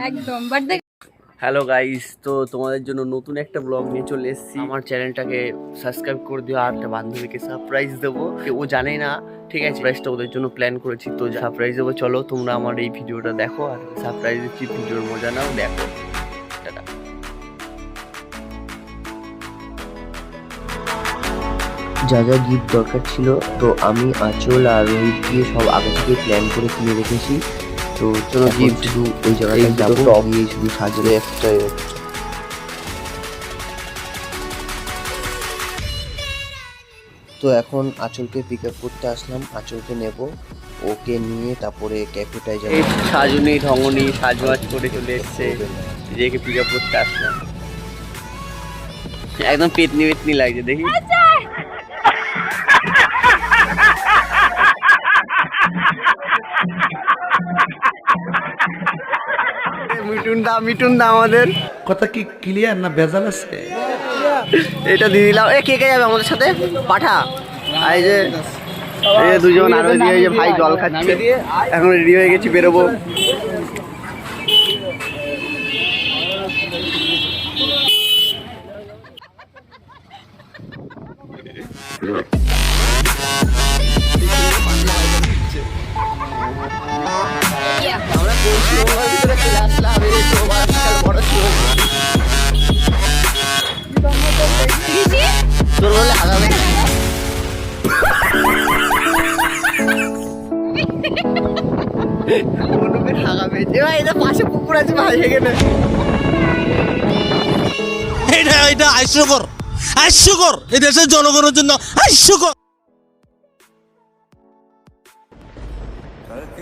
একদম birthday. Hello guys, তো তোমাদের জন্য নতুন একটা ব্লগ নিয়ে চলে এসেছি। আমার চ্যানেলটাকে সাবস্ক্রাইব করে দিও। আর একটা বান্ধবীকে সারপ্রাইজ দেবো, ও জানে না, ঠিক আছে? সারপ্রাইজটা ওদের জন্য প্ল্যান করেছি, তো সারপ্রাইজ দেবো। চলো তোমরা আমার এই ভিডিওটা দেখো আর সারপ্রাইজ দিচ্ছি, ভিডিওর মজা নাও, দেখো। টাটা। যা যা গিফট দরকার ছিল তো আমি আঁচল আর রোহিত দিয়ে সব আগে থেকে প্ল্যান করে কিনে রেখেছি। তো চলো গিফট শুধু ওই জায়গাটায় যাবো, গিয়ে শুধু সাজলে একটাই। তো এখন আঁচলকে পিক আপ করতে আসলাম, আঁচলকে নেব, ওকে নিয়ে তারপরে ক্যাফেটায় যাবো। সাজুনি ঢঙ্গনি সাজবাজ করে চলে এসছে, নিজেকে পিক আপ করতে আসলাম। একদম পেতনি পেতনি লাগছে দেখি। মিটুন দা আমাদের কথা কি ক্লিয়ার না ভেজাল আছে? এটা দিয়ে দিলাম। কে কে যাবে আমাদের সাথে? পাঠা। এই যে দুজন আরো দিয়ে যে ভাই জল খাচ্ছে, এখন রেডি হয়ে গেছি, বেরোবো। আমরা ভিতরে চলে আসলাম, বড় ছিল তোর বলে আগামী পাশে পুকুর আছে ভাই, এখানে এটা হাস্যকর এই দেশের জনগণের জন্য হাস্যকর।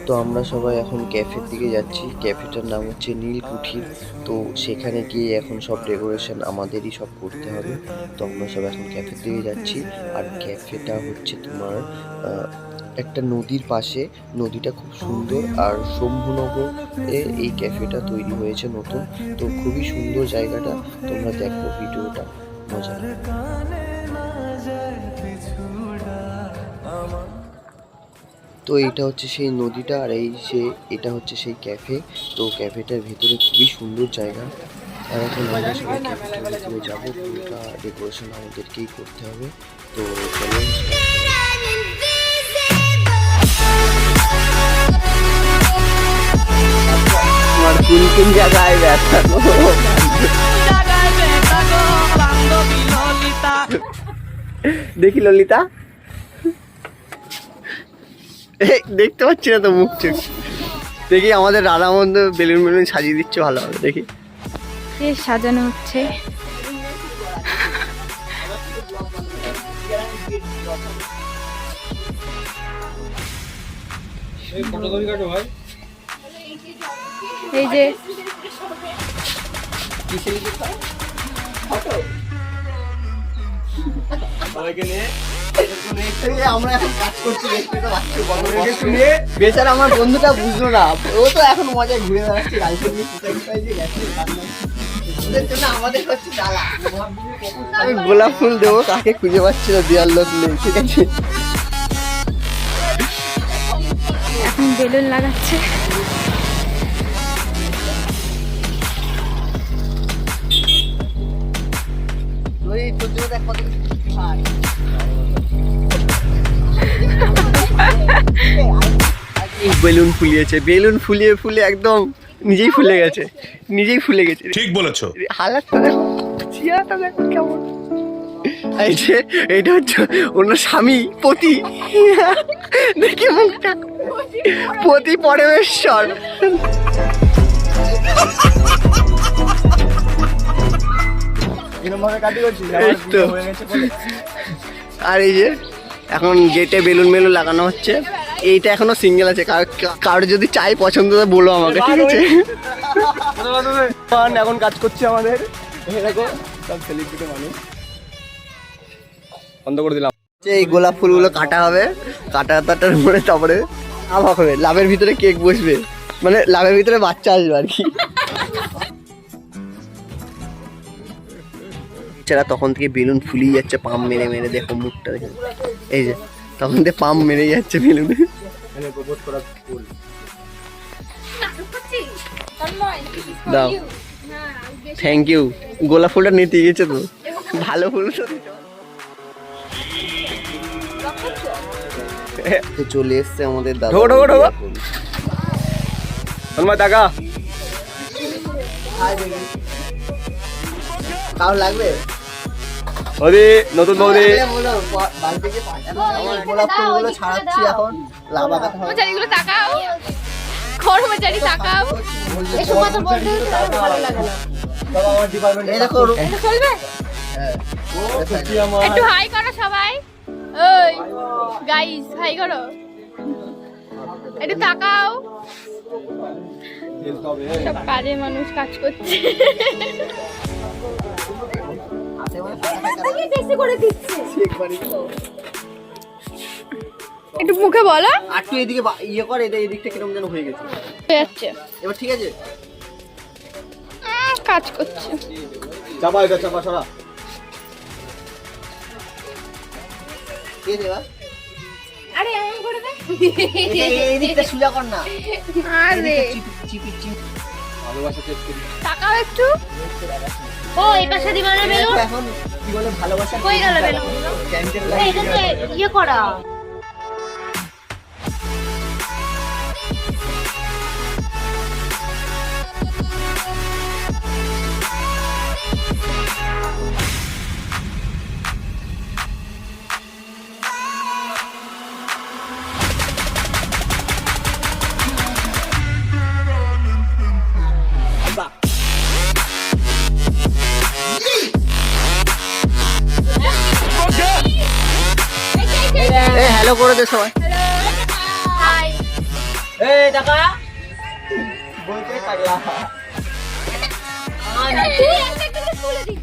তো আমরা সবাই এখন ক্যাফের দিকে যাচ্ছি। ক্যাফেটার নাম হচ্ছে নীলকুঠির। তো সেখানে গিয়ে এখন সব ডেকোরেশন আমাদেরই সব করতে হবে। তো আমরা সব এখন ক্যাফের দিকে যাচ্ছি। আর ক্যাফেটা হচ্ছে তোমার একটা নদীর পাশে, নদীটা খুব সুন্দর। আর শম্ভুনগর এই ক্যাফেটা তৈরি হয়েছে নতুন, তো খুবই সুন্দর জায়গাটা। তোমরা দেখো ভিডিওটা, মজা। তো এইটা হচ্ছে সেই নদীটা, আর এটা হচ্ছে সেই ক্যাফে। তো ক্যাফেটার ভিতরে খুবই সুন্দর জায়গা। আর এখন আমরা সবাই ক্যাফেটার ভিতরে যাবো, পুরোটা ডেকোরেশন আমাদেরকেই করতে হবে। তো চলো কোন জায়গায় ব্যথা দেখি ললিতা, দেখতে পাচ্ছি না তো মুখ চোখ। দেখি আমাদের রাধামন্দ বেলুন সাজিয়ে দিচ্ছে, ভালো হবে। দেখি সাজানো হচ্ছে। এই যে আমরা এখন কাজ করছি, বেচারা আমার বন্ধুটা বুঝলো না, ও তো এখন মজায় ঘুরে বেড়াচ্ছে গার্লফ্রেন্ড নিয়ে, আমাদের হচ্ছে জ্বালা। আমি গোলাপ ফুল দেবো, তাকে খুঁজে পাচ্ছি না, দেওয়ার লোক নেই, ঠিক আছে? এখন বেলুন লাগাচ্ছে। বেলুন ফুলিয়েছে, বেলুন ফুলিয়ে ফুলে একদম নিজেই ফুলে গেছে, ঠিক বলেছো। হালাতটা দেখো, চেহারাটা দেখো কেমন। এই যে এইটা হচ্ছে ওনার স্বামী পতি, দেখি মুখটা, পতি পরমেশ্বর। আর এই যে এখন গেটে বেলুন লাগানো হচ্ছে। এইটা এখনো সিঙ্গেল আছে, কারোর যদি চাই পছন্দ বলো আমাকে, ঠিক আছে? এখন কাজ করছে আমাদের, দেখো সব সেলিব্রিটি মানুষ। বন্ধ করে দিলাম। এই গোলাপ ফুলগুলো কাটা হবে, কাটার পরে তারপরে লাভ হবে, লাভের ভিতরে কেক বসবে, মানে লাভের ভিতরে বাচ্চা আসবে আর কি। তখন থেকে বেলুন ফুলিয়ে যাচ্ছে, পাম্প মেরে মেরে, দেখো মুখটা দেখে। এই যে তখন থেকে পাম্প মেরে যাচ্ছে বেলুনে। দাও থ্যাংক ইউ গোলাপ ফুলটা নিতে গেছে তো ভালো ফুল তো চলে এসছে আমাদের দাদা টাকা কার লাগবে বৌদি নতুন বৌদি গোলাপ ফুলগুলো ছাড়াচ্ছি এখন লাভাগাতে হবে কর্মচারীগুলো তাকাও কর্মচারী তাকাও এসব কথা বলতে ভালো লাগে না এই দেখো চলবে একটু হাই করো সবাই ওই গাইস হাই করো একটু তাকাও সব কাজে মানুষ কাজ করছে একটু মুখে বলো আর তুই এদিকে ইয়ে কর এদিকটা কিরকম যেন হয়ে গেছে যাচ্ছে এবার ঠিক আছে কাজ করছে চাপা এটা চাপা সরা কে দেবা আরে এমন করে দে এই দিকটা সোজা কর না আরে চিপি ভালোবাসা টেস্ট করি তাকাও একটু ও এই পাশে দিবানা বেলুন এখন কি বলে ভালোবাসা কই গেল বেলুন ক্যান্সেল এটা তো ইয়ে করা হ্যালো করে দে সবাই হাই এই টাকা বলতে পাগলা তুই একটা একটা খুলে দি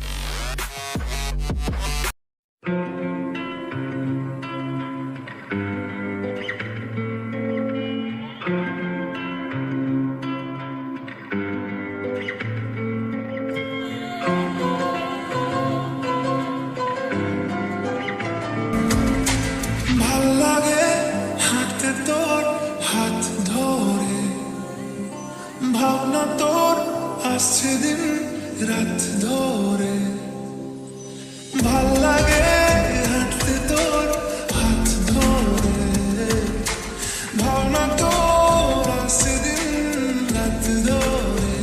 ভাল্লাগে হাঁটতে তোর হাত ধরে ভাবনা তোর আসছে দিন রাত ধরে ভাল্লাগে হাঁটতে তোর হাত ধরে ভাবনা তোর আসছে দিন রাত ধরে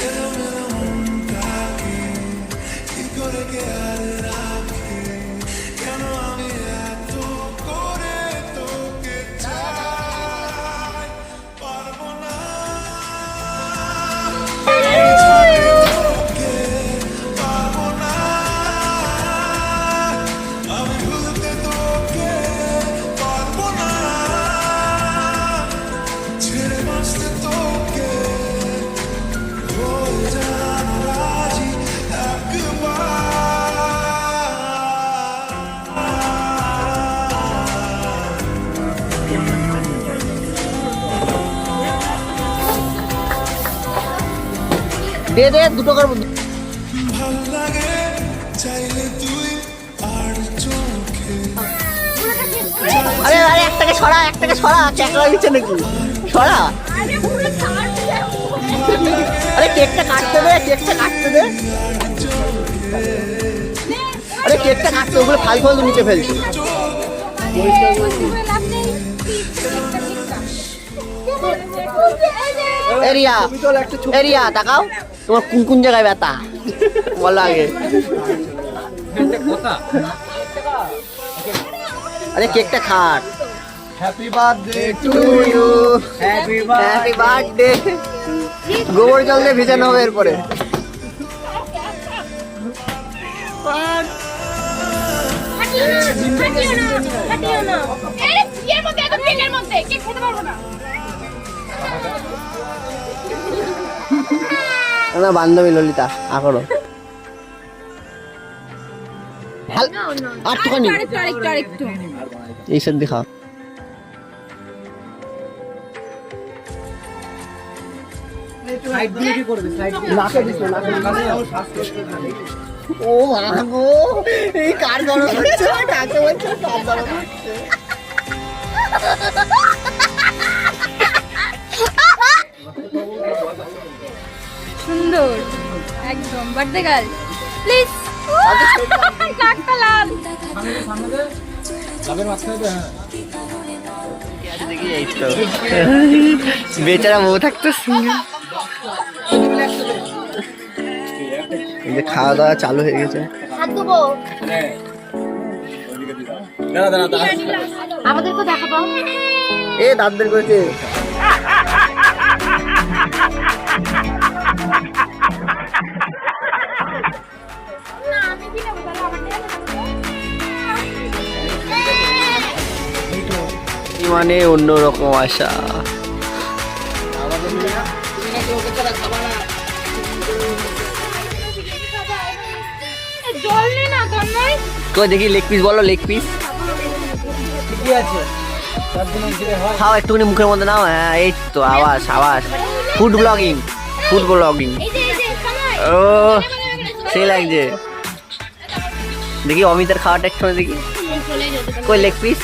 এরম মনটাকে কি করে কে আর রাখে কেন আমি এত করে তোকে চাই পারবো না তোকে পারবো না আমি ভুলতে তোকে পারবো না ছেড়ে বাঁচতে তোকে হয়ে যান রাজি দে দে দুটো কর ভাল লাগে চাইলে তুই আর চোখে আরে আরে একটাকে সরা ক্যাকড়া দিচ্ছে নাকি সরা আরে কেকটা কাটতে দে আরে কেকটা কাটতে ওগুলো ফালতু নিচে ফেলছে এরিয়া তাকাও তোমার কোন কোন জায়গায় ব্যথা বলো আগে আরে কেকটা খাট happy birthday to you happy birthday গোবর জল দিয়ে ভিজানো হবে এরপরে না বান্ধবী ললিতা আকড়ো আটটুখানি এই সব দেখা ও মা গো এই কার গরম হচ্ছে কাকে বলছে কার গরম হচ্ছে সুন্দর একদম বার্থডে গার্ল প্লিজ নাকটা লাল দেখি এই তো বেচারা বউ থাকতো এই যে খাওয়া দাওয়া চালু হয়ে গেছে। হাত দেবো আমাদেরকে দেখাবো এ দাঁত বের করেছে। মানে অন্যরকম আশা। জল নে না তন্ময় তো দেখি লেগ পিস বলো, লেগ পিস খাও একটুখানি মুখের মধ্যে নাও। হ্যাঁ এই তো আওয়াজ আওয়াজ। Food blogging, food blogging. এই যে সময় ও সেই লাগছে। দেখি অমিতার খাওয়াটা একটু দেখি, কই লেগ পিস।